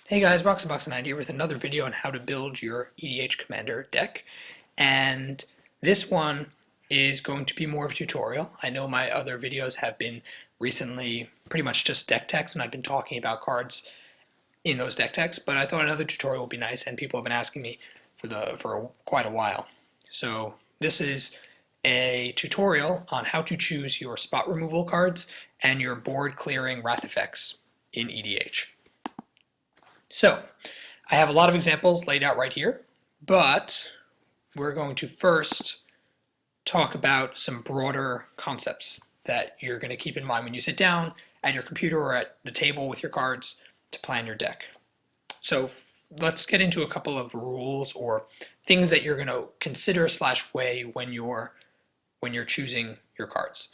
Hey guys, Box here with another video on how to build your EDH Commander deck. And this one is going to be more of a tutorial. I know my other videos have been recently pretty much just deck techs, and I've been talking about cards in those deck techs, but I thought another tutorial would be nice, and people have been asking me for quite a while. So this is a tutorial on how to choose your spot removal cards and your board clearing wrath effects in EDH. So, I have a lot of examples laid out right here, but we're going to first talk about some broader concepts that you're going to keep in mind when you sit down at your computer or at the table with your cards to plan your deck. So let's get into a couple of rules or things that you're going to consider / weigh when you're choosing your cards.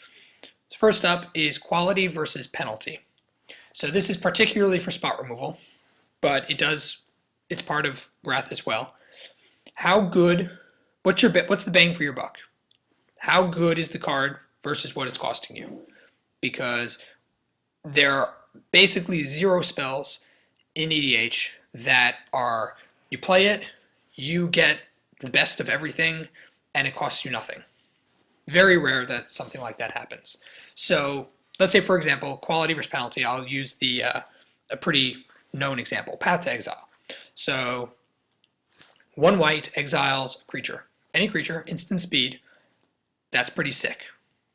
So first up is quality versus penalty. So this is particularly for spot removal, but it's part of Wrath as well. How good, what's the bang for your buck? How good is the card versus what it's costing you? Because there are basically 0 spells in EDH that are, you play it, you get the best of everything, and it costs you nothing. Very rare that something like that happens. So let's say, for example, quality versus penalty. I'll use a pretty known example, Path to Exile. So 1 white exiles a creature. Any creature, instant speed, that's pretty sick.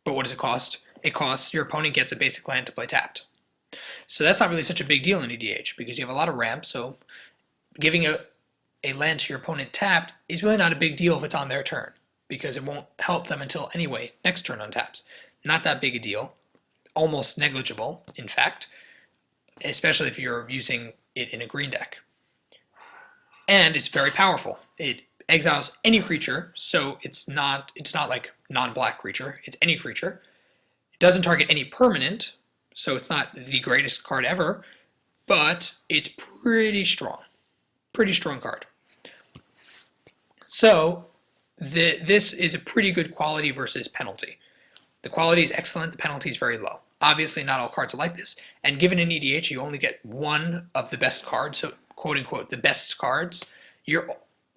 But what does it cost? It costs your opponent gets a basic land to play tapped. So that's not really such a big deal in EDH because you have a lot of ramps, so giving a land to your opponent tapped is really not a big deal if it's on their turn because it won't help them until anyway, next turn on taps. Not that big a deal, almost negligible, in fact, especially if you're using it in a green deck. And it's very powerful. It exiles any creature, so it's not like non-black creature, it's any creature. It doesn't target any permanent, so it's not the greatest card ever, but it's pretty strong. Pretty strong card. So this is a pretty good quality versus penalty. The quality is excellent, the penalty is very low. Obviously, not all cards are like this, and given in EDH, you only get one of the best cards, so quote-unquote the best cards. You're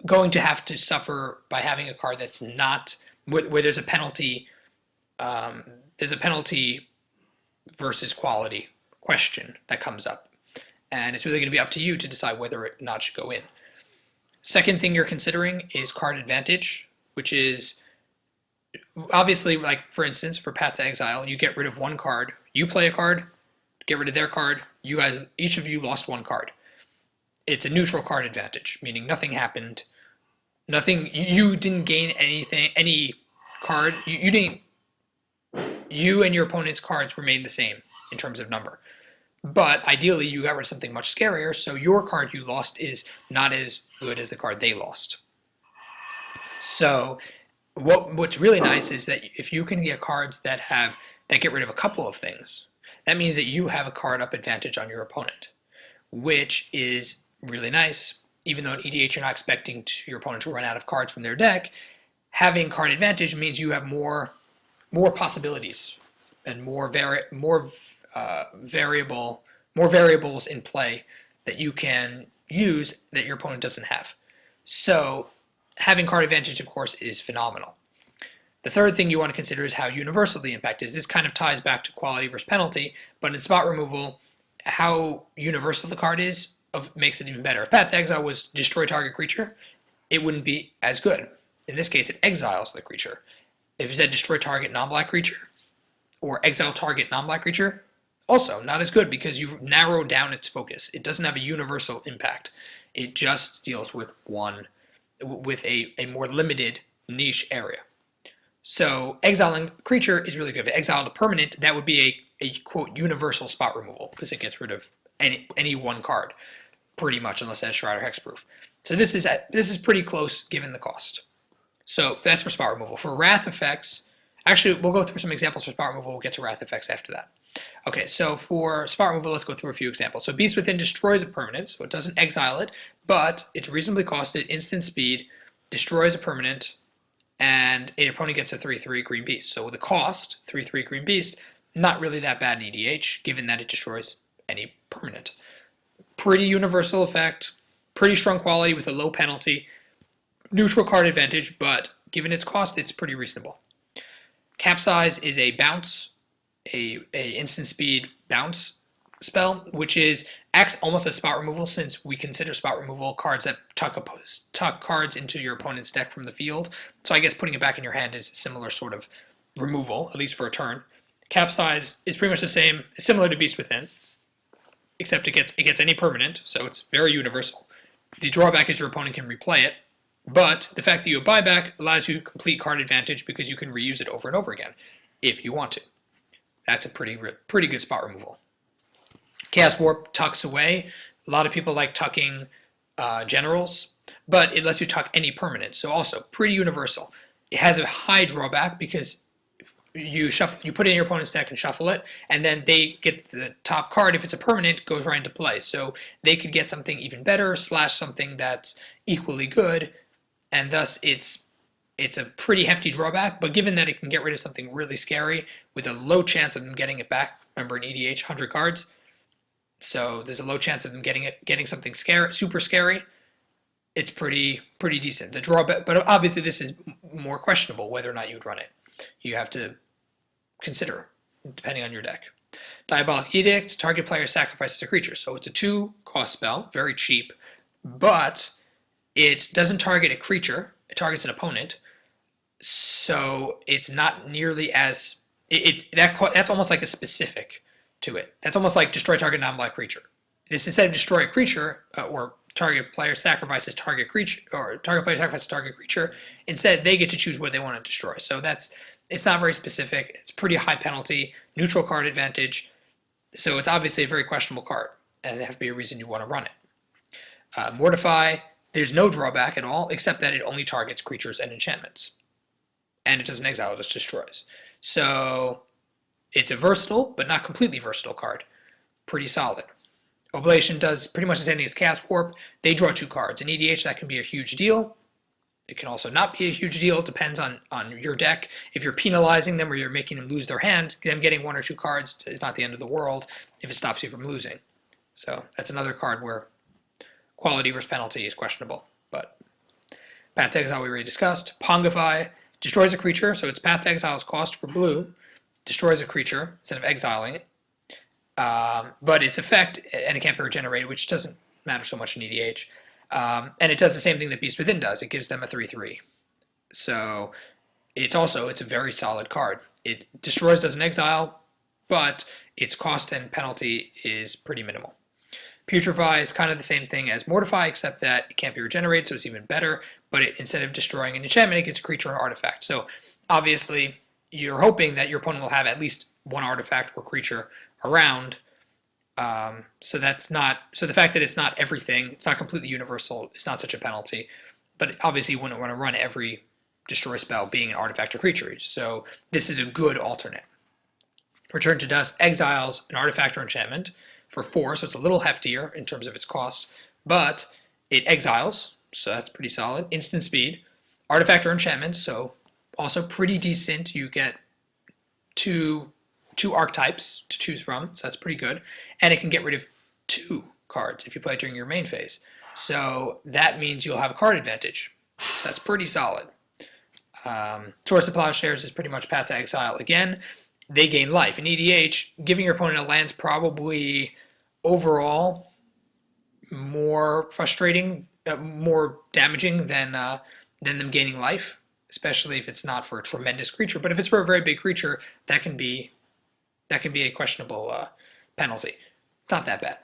going to have to suffer by having a card that's not, where there's a penalty versus quality question that comes up. And it's really going to be up to you to decide whether or not it should go in. Second thing you're considering is card advantage, which is obviously, like for instance, for Path to Exile, you get rid of 1 card. You play a card, get rid of their card. You guys, each of you lost 1 card. It's a neutral card advantage, meaning nothing happened. Nothing. You didn't gain anything. Any card. You didn't. You and your opponent's cards remain the same in terms of number. But ideally, you got rid of something much scarier, so your card you lost is not as good as the card they lost. So what's really nice is that if you can get cards that get rid of a couple of things, that means that you have a card up advantage on your opponent, which is really nice. Even though in EDH you're not expecting your opponent to run out of cards from their deck, having card advantage means you have more possibilities and more variables in play that you can use that your opponent doesn't have. So having card advantage, of course, is phenomenal. The third thing you want to consider is how universal the impact is. This kind of ties back to quality versus penalty, but in spot removal, how universal the card is makes it even better. If Path to Exile was destroy target creature, it wouldn't be as good. In this case, it exiles the creature. If it said destroy target non-black creature or exile target non-black creature, also not as good because you've narrowed down its focus. It doesn't have a universal impact. It just deals with a more limited niche area. So exiling creature is really good. If it exiled a permanent, that would be a quote universal spot removal because it gets rid of any 1 card, pretty much, unless it has Shroud or Hexproof. So this is pretty close given the cost. So that's for spot removal. For wrath effects, actually we'll go through some examples for spot removal. We'll get to wrath effects after that. Okay, so for spot removal, let's go through a few examples. So Beast Within destroys a permanent, so it doesn't exile it, but it's reasonably costed, instant speed, destroys a permanent, and your opponent gets a 3/3 green beast. So the cost, 3/3 green beast, not really that bad in EDH, given that it destroys any permanent. Pretty universal effect, pretty strong quality with a low penalty, neutral card advantage, but given its cost, it's pretty reasonable. Capsize is a bounce, a instant speed bounce spell, which acts almost as spot removal, since we consider spot removal cards that tuck cards into your opponent's deck from the field. So I guess putting it back in your hand is a similar sort of removal, at least for a turn. Capsize is pretty much the same, similar to Beast Within, except it gets any permanent, so it's very universal. The drawback is your opponent can replay it, but the fact that you have buyback allows you complete card advantage because you can reuse it over and over again if you want to. That's a pretty good spot removal. Chaos Warp tucks away. A lot of people like tucking generals, but it lets you tuck any permanent, so also pretty universal. It has a high drawback because you put it in your opponent's deck and shuffle it, and then they get the top card. If it's a permanent, goes right into play. So they could get something even better / something that's equally good, and thus it's a pretty hefty drawback. But given that it can get rid of something really scary with a low chance of them getting it back, remember in EDH 100 cards, so there's a low chance of them getting something super scary. It's pretty decent. The drawback, but obviously this is more questionable whether or not you'd run it. You have to consider, depending on your deck. Diabolic Edict, target player sacrifices a creature. So it's a 2-cost spell, very cheap, but it doesn't target a creature, it targets an opponent. So it's not nearly as, that's almost like a specific to it. That's almost like destroy target non-black creature. This, instead of destroy a creature, or target player sacrifices target creature, or target player sacrifices target creature, instead they get to choose what they want to destroy. So it's not very specific. It's pretty high penalty, neutral card advantage. So it's obviously a very questionable card, and there has to be a reason you want to run it. Mortify, there's no drawback at all, except that it only targets creatures and enchantments. And it doesn't exile, it just destroys. So it's a versatile, but not completely versatile card. Pretty solid. Oblation does pretty much the same thing as Chaos Warp. They draw 2 cards. In EDH, that can be a huge deal. It can also not be a huge deal. It depends on your deck. If you're penalizing them or you're making them lose their hand, them getting 1 or 2 cards is not the end of the world if it stops you from losing. So that's another card where quality versus penalty is questionable. But Path to Exile we already discussed. Pongify destroys a creature, so it's Path to Exile's cost for blue. Destroys a creature instead of exiling it. But its effect, and it can't be regenerated, which doesn't matter so much in EDH. And it does the same thing that Beast Within does. It gives them a 3/3. So it's a very solid card. It destroys, doesn't exile, but its cost and penalty is pretty minimal. Putrefy is kind of the same thing as Mortify, except that it can't be regenerated, so it's even better. But instead of destroying an enchantment, it gets a creature or artifact. So obviously, you're hoping that your opponent will have at least 1 artifact or creature around. So the fact that it's not everything, it's not completely universal, it's not such a penalty. But obviously, you wouldn't want to run every destroy spell being an artifact or creature. So this is a good alternate. Return to Dust exiles an artifact or enchantment for 4, so it's a little heftier in terms of its cost, but it exiles, so that's pretty solid. Instant speed, artifact or enchantment, so also pretty decent. You get two archetypes to choose from, so that's pretty good. And it can get rid of 2 cards if you play it during your main phase. So that means you'll have a card advantage. So that's pretty solid. Source of Plowshares is pretty much Path to Exile again. They gain life. In EDH, giving your opponent a land's probably overall more frustrating, more damaging than them gaining life, especially if it's not for a tremendous creature. But if it's for a very big creature, that can be a questionable penalty. It's not that bad.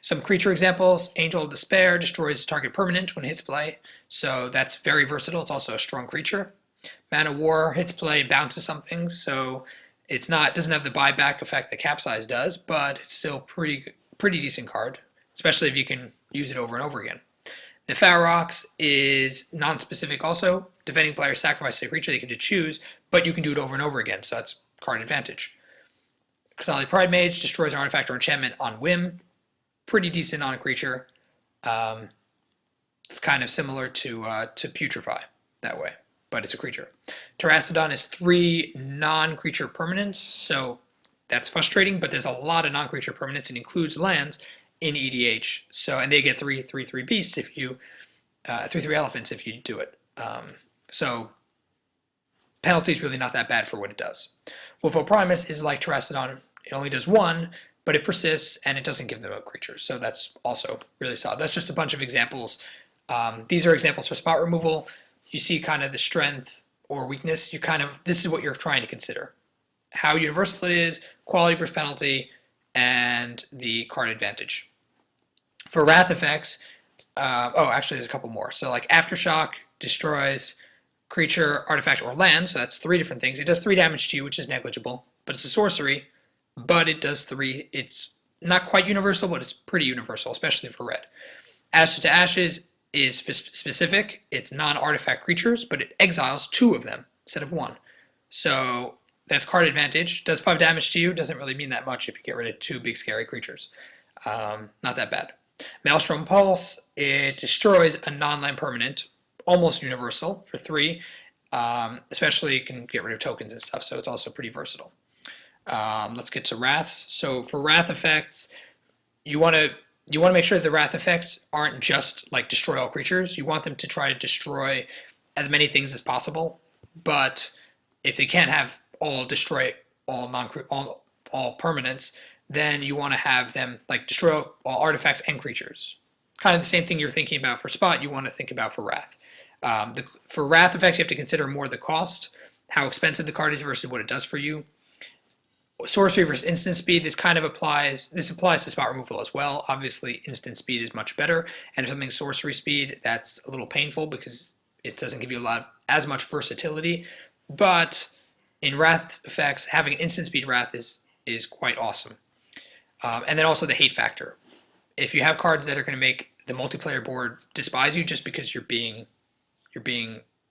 Some creature examples: Angel of Despair destroys target permanent when it hits play, so that's very versatile. It's also a strong creature. Man of War hits play, bounces something, so doesn't have the buyback effect that Capsize does, but it's still pretty decent card, especially if you can use it over and over again. Nefarox is non-specific also. Defending player sacrifices a creature they can choose, but you can do it over and over again, so that's card advantage. Xali Pride Mage destroys an artifact or enchantment on whim. Pretty decent on a creature. It's kind of similar to Putrefy that way, but it's a creature. Terastodon is 3 non-creature permanents, so that's frustrating, but there's a lot of non-creature permanents. It includes lands, in EDH. So, and they get 3/3 beasts if you 3/3 elephants if you do it. So penalty is really not that bad for what it does. Wolfo Primus is like Terastodon. It only does one, but it persists and it doesn't give them out creatures. So that's also really solid. That's just a bunch of examples. These are examples for spot removal. You see kind of the strength or weakness. This is what you're trying to consider. How universal it is, quality versus penalty, and the card advantage. For wrath effects, actually there's a couple more. So like Aftershock destroys creature, artifact, or land, so that's 3 different things. It does 3 damage to you, which is negligible, but it's a sorcery, but it does 3. It's not quite universal, but it's pretty universal, especially for red. Ashes to Ashes is specific. It's non-artifact creatures, but it exiles 2 of them instead of 1. So that's card advantage. Does 5 damage to you. Doesn't really mean that much if you get rid of 2 big scary creatures. Not that bad. Maelstrom Pulse, it destroys a non-land permanent, almost universal for 3. Especially you can get rid of tokens and stuff, so it's also pretty versatile. Let's get to wraths. So for wrath effects, you want to make sure the wrath effects aren't just like destroy all creatures. You want them to try to destroy as many things as possible. But if they can't have all destroy all all permanents, then you want to have them like destroy all artifacts and creatures. Kind of the same thing you're thinking about for spot, you want to think about for wrath. For wrath effects, you have to consider more the cost, how expensive the card is versus what it does for you. Sorcery versus instant speed, this applies to spot removal as well. Obviously, instant speed is much better, and if something's sorcery speed, that's a little painful because it doesn't give you as much versatility. But in wrath effects, having an instant speed wrath is quite awesome. And then also the hate factor. If you have cards that are going to make the multiplayer board despise you just because you're being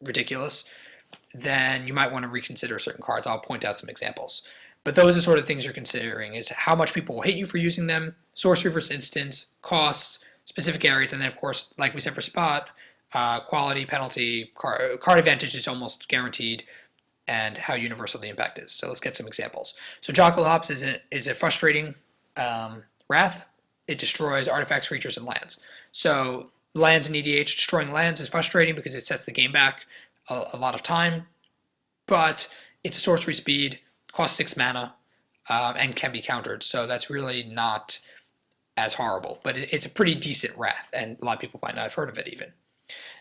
ridiculous, then you might want to reconsider certain cards. I'll point out some examples. But those are sort of things you're considering, is how much people will hate you for using them, sorcery versus instance, costs, specific areas, and then of course, like we said for spot, quality, penalty, card advantage is almost guaranteed, and how universal the impact is. So let's get some examples. So Jockalops is a frustrating wrath. It destroys artifacts, creatures, and lands. So lands in EDH, destroying lands is frustrating because it sets the game back a lot of time, but it's a sorcery speed, costs 6 mana, and can be countered, so that's really not as horrible, but it's a pretty decent wrath, and a lot of people might not have heard of it even.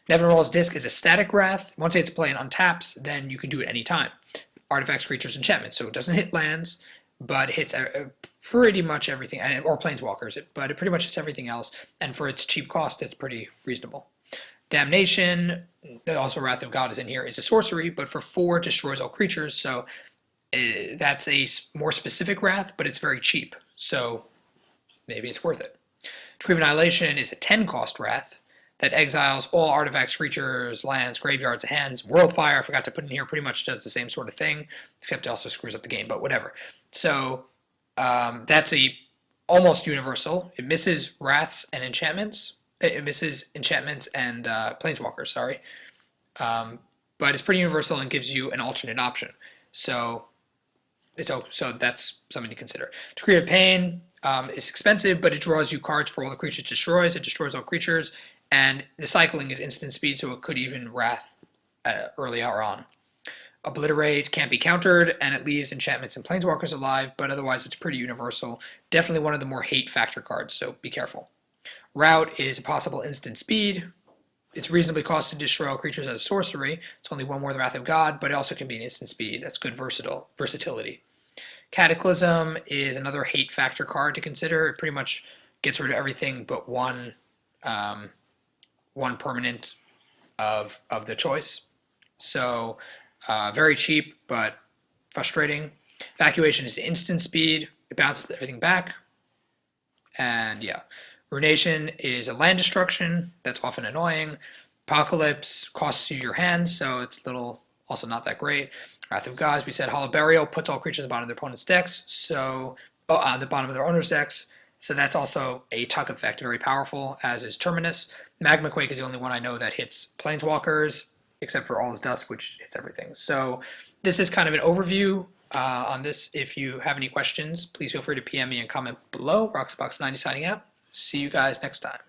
Nevinyrral's Disc is a static wrath. Once you have to play it untaps, then you can do it anytime. Artifacts, creatures, enchantments, so it doesn't hit lands, but hits pretty much everything, or planeswalkers, but it pretty much hits everything else, and for its cheap cost, it's pretty reasonable. Damnation, also Wrath of God is in here, is a sorcery, but for 4 destroys all creatures, so that's a more specific wrath, but it's very cheap, so maybe it's worth it. Decree of Annihilation is a 10 cost wrath that exiles all artifacts, creatures, lands, graveyards, hands. Worldfire, I forgot to put in here, pretty much does the same sort of thing, except it also screws up the game, but whatever. So that's almost universal. It misses wraths and enchantments. It misses enchantments and planeswalkers, sorry. But it's pretty universal and gives you an alternate option. So that's something to consider. Decree of Pain is expensive, but it draws you cards for all the creatures it destroys. It destroys all creatures, and the cycling is instant speed, so it could even wrath earlier on. Obliterate can't be countered, and it leaves enchantments and planeswalkers alive, but otherwise it's pretty universal. Definitely one of the more hate factor cards, so be careful. Rout is a possible instant speed. It's reasonably cost to destroy all creatures as sorcery. It's only 1 more than Wrath of God, but it also can be an instant speed. That's good versatility. Cataclysm is another hate factor card to consider. It pretty much gets rid of everything but one permanent of the choice. So very cheap, but frustrating. Evacuation is instant speed. It bounces everything back. And yeah. Ruination is a land destruction. That's often annoying. Apocalypse costs you your hands, so it's also not that great. Wrath of God, as we said, Hollow Burial puts all creatures at the bottom of their opponent's decks, on the bottom of their owner's decks. So that's also a tuck effect, very powerful, as is Terminus. Magma Quake is the only one I know that hits planeswalkers, except for All's Dust, which hits everything. So this is kind of an overview on this. If you have any questions, please feel free to PM me and comment below. Roxbox90 signing out. See you guys next time.